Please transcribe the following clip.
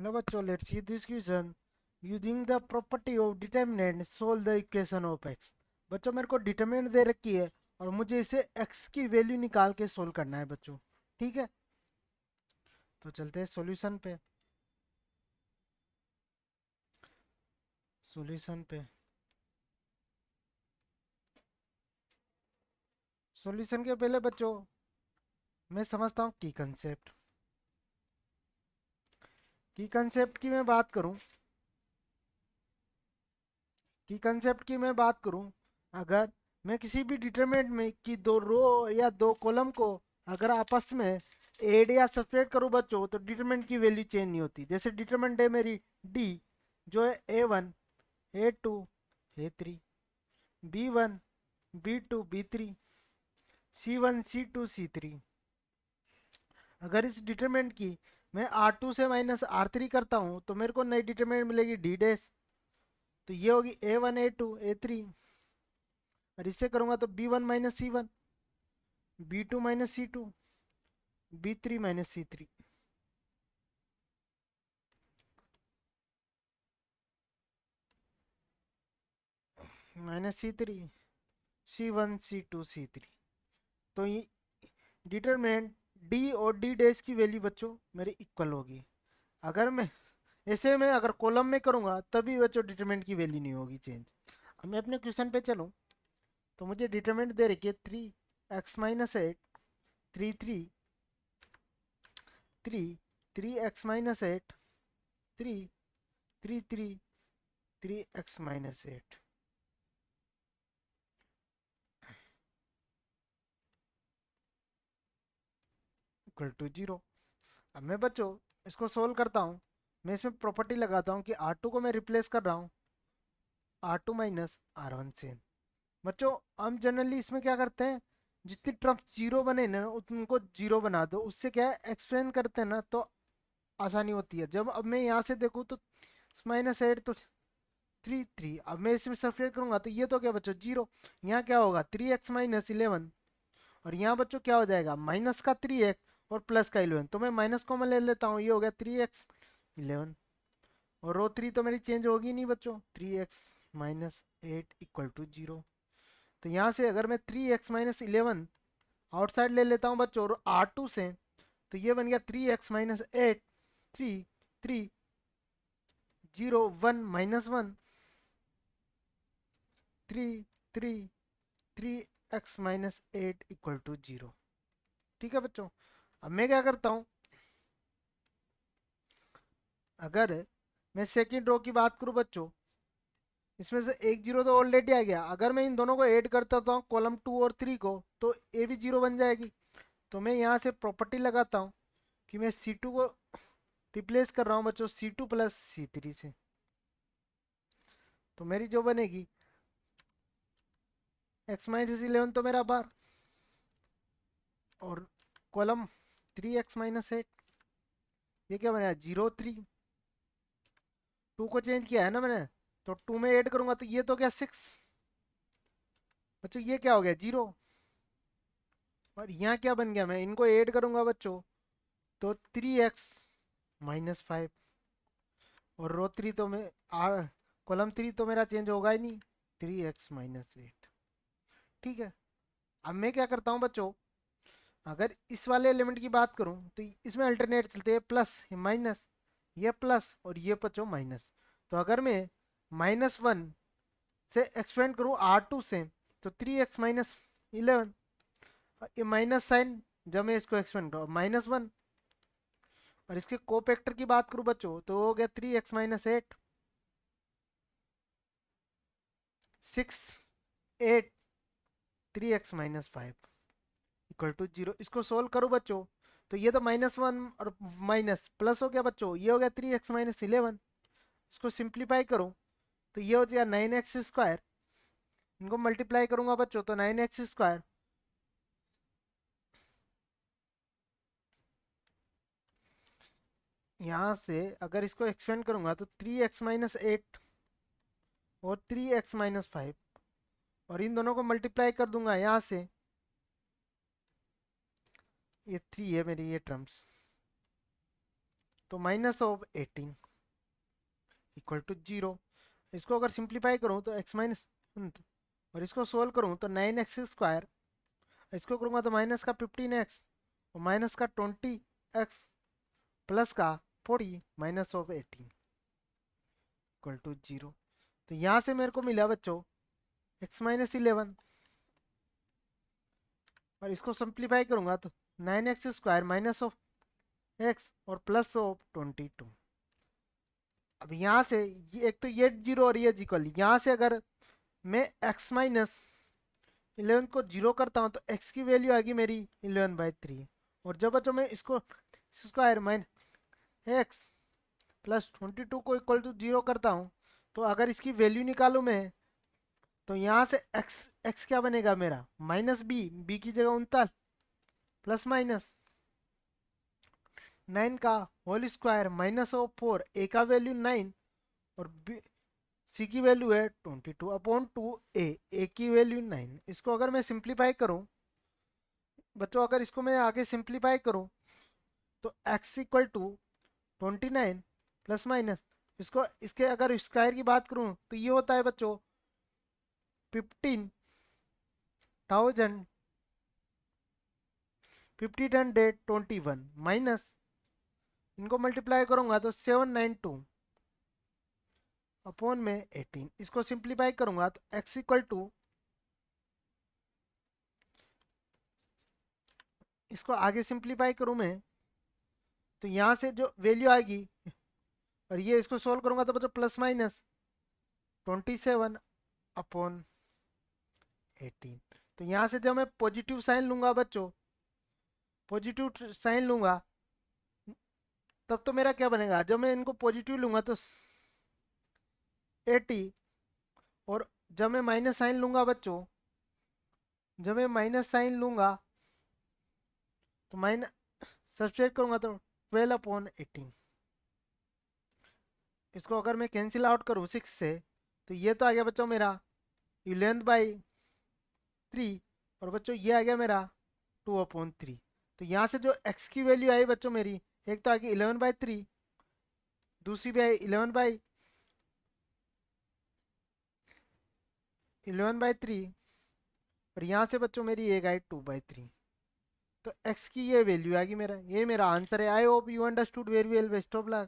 Hello बच्चों, let's see this question using the property of determinant solve the equation of x. बच्चों मेरे को determinant दे रखी है और मुझे इसे एक्स की वैल्यू निकाल के सोल्व करना है बच्चों। ठीक है, तो चलते हैं सॉल्यूशन पे। सॉल्यूशन पे सॉल्यूशन के पहले बच्चों मैं समझता हूँ की कंसेप्ट की मैं बात करूँ। की कंसेप्ट की मैं बात करूँ, अगर मैं किसी भी डिटरमिनेंट में की दो रो या दो कॉलम को अगर आपस में ऐड या सब्ट्रैक्ट करूँ बच्चों, तो डिटरमिनेंट की वैल्यू चेंज नहीं होती। जैसे डिटरमिनेंट है मेरी डी, जो है A1 A2 A3, B1 B2 B3, C1 C2 C3। अगर इस डिटरमिनेंट की मैं R2 से माइनस R3 करता हूँ तो मेरे को नई डिटरमिनेंट मिलेगी D डैश। तो ये होगी A1 A2 A3, और इससे करूंगा तो B1 minus C1, B2 minus C2, B3 minus C3 minus C3, C1 C2 C3। तो ये डिटरमिनेंट D और D डैश की वैल्यू बच्चों मेरी इक्वल होगी। अगर मैं ऐसे में अगर कॉलम में करूंगा तभी बच्चों डिटरमिनेंट की वैल्यू नहीं होगी चेंज। अब मैं अपने क्वेश्चन पे चलूं तो मुझे डिटरमिनेंट दे रखी है 3x-8 3 3 3 3x-8 3 3 3 3x-8 equal to 0। अब मैं बच्चों इसको सोल्व करता हूँ। मैं इसमें प्रॉपर्टी लगाता हूँ कि R2 को मैं रिप्लेस कर रहा हूँ R2 माइनस R1 से। बच्चों हम जनरली इसमें क्या करते हैं, जितनी टर्म्स जीरो बने ना उनको जीरो बना दो, उससे क्या है एक्सप्लेन करते हैं ना तो आसानी होती है। जब अब मैं यहाँ से देखूँ तो -8 तो 3 3, अब मैं इसमें सब्ट्रैक्ट करूंगा तो ये तो क्या बच्चों जीरो। यहाँ क्या होगा 3x-11, और यहाँ बच्चों क्या हो जाएगा माइनस का 3x और प्लस का 11। तो मैं माइनस कॉमन ले लेता हूँ, ये हो गया 3x-11, और रो 3 तो मेरी चेंज होगी नहीं बच्चों। 3x-8 equal to 0। तो यहाँ से अगर मैं 3x-11 आउटसाइड ले लेता हूँ बच्चों और R2 से, तो ये बन गया 3x-8 3 3 0 1 -1 3 3 3x-8 इक्वल टू 0। ठीक है बच्चों, अब मैं क्या करता हूँ, अगर मैं सेकेंड रो की बात करूँ बच्चों, इसमें से एक जीरो तो ऑलरेडी आ गया। अगर मैं इन दोनों को ऐड करता हूँ कॉलम 2 और 3 को, तो ए भी जीरो बन जाएगी। तो मैं यहाँ से प्रॉपर्टी लगाता हूँ कि मैं C2 को रिप्लेस कर रहा हूँ बच्चों C2 प्लस C3 से। तो मेरी जो बनेगी x-11 तो मेरा बार, और कॉलम 3x-8, ये क्या बनेगा 0 3। 2 को चेंज किया है ना मैंने, तो 2 में ऐड करूंगा तो ये तो क्या 6। बच्चों ये क्या हो गया 0, और यहाँ क्या बन गया, मैं इनको ऐड करूंगा बच्चों तो 3x-5, और रो 3 तो मैं आर कॉलम 3 तो मेरा चेंज होगा ही नहीं, 3x-8। ठीक है, अब मैं क्या करता हूँ बच्चों, अगर इस वाले एलिमेंट की बात करूं तो इसमें अल्टरनेट चलते हैं, प्लस ये माइनस, ये प्लस और ये बच्चों माइनस। तो अगर मैं -1 से एक्सपेंड करूं R2 से, तो 3x-11, ये माइनस साइन जब मैं इसको एक्सपेंड करूँ -1, और इसके कोफैक्टर की बात करूं बच्चों तो हो गया 3x-8 6 8 3x-5 इक्वल टू 0। इसको सोल्व करो बच्चों तो ये तो -1 और माइनस प्लस हो गया बच्चों, ये हो गया 3x-11। इसको सिंप्लीफाई करो तो ये हो जाएगा 9x²। इनको मल्टीप्लाई करूंगा बच्चों तो 9x², यहाँ से अगर इसको एक्सपेंड करूंगा तो 3x-8 और 3x-5, और इन दोनों को मल्टीप्लाई कर दूंगा यहाँ से, ये 3 है मेरी ये टर्म्स, तो माइनस ऑफ 18 इक्वल टू 0। इसको अगर सिंप्लीफाई करूँ तो x माइनस, और इसको सोल्व करूँ तो 9x², इसको करूँगा तो माइनस का 15x और माइनस का 20x प्लस का 40 माइनस ऑफ 18 इक्वल टू 0। तो यहाँ से मेरे को मिला बच्चों x माइनस 11, और इसको सिंप्लीफाई करूँगा तो 9x² माइनस ऑफ x और प्लस ऑफ 22। अब यहाँ से ये एक तो ये 0 और ये इक्वल, यहाँ से अगर मैं x माइनस 11 को 0 करता हूँ तो x की वैल्यू आएगी मेरी 11/3। और जब बच्चों मैं इसको स्क्वायर माइनस x प्लस 22 को इक्वल टू 0 करता हूँ, तो अगर इसकी वैल्यू निकालूँ मैं, तो यहाँ से x क्या बनेगा मेरा माइनस b की जगह 39 प्लस माइनस 9 का whole square minus of 4, a का वैल्यू 9 और c की वैल्यू है 22/2a की वैल्यू 9। इसको अगर मैं सिंप्लीफाई करूं बच्चों, अगर इसको मैं आगे सिंप्लीफाई करूं तो x equal to 29 plus minus, इसको इसके अगर स्क्वायर की बात करूं तो ये होता है बच्चों 15,521 माइनस, इनको मल्टीप्लाई करूंगा तो 792 अपॉन में 18। इसको सिंप्लीफाई करूंगा तो x इक्वल टू, इसको आगे सिंप्लीफाई करूं मैं तो यहां से जो वैल्यू आएगी, और ये इसको सोल्व करूंगा तो बच्चों प्लस माइनस 27 अपॉन 18। तो यहां से जब मैं पॉजिटिव साइन लूंगा बच्चों, पॉजिटिव साइन लूंगा तब तो मेरा क्या बनेगा, जब मैं इनको पॉजिटिव लूंगा तो 80, और जब मैं माइनस साइन लूंगा बच्चों, जब मैं माइनस साइन लूंगा तो माइनस सब्सट्रैक्ट करूंगा तो 12/18। इसको अगर मैं कैंसिल आउट करूं 6 से, तो ये तो आ गया बच्चों मेरा 11/3, और बच्चों ये आ गया मेरा 2/3। तो यहाँ से जो x की वैल्यू आई बच्चों मेरी, एक तो आ गई 11/3, दूसरी भी आई 11/3, और यहाँ से बच्चों मेरी एक आई 2/3। तो x की ये वैल्यू आ गई मेरा, ये मेरा आंसर है। I hope you understood very well. Best of luck.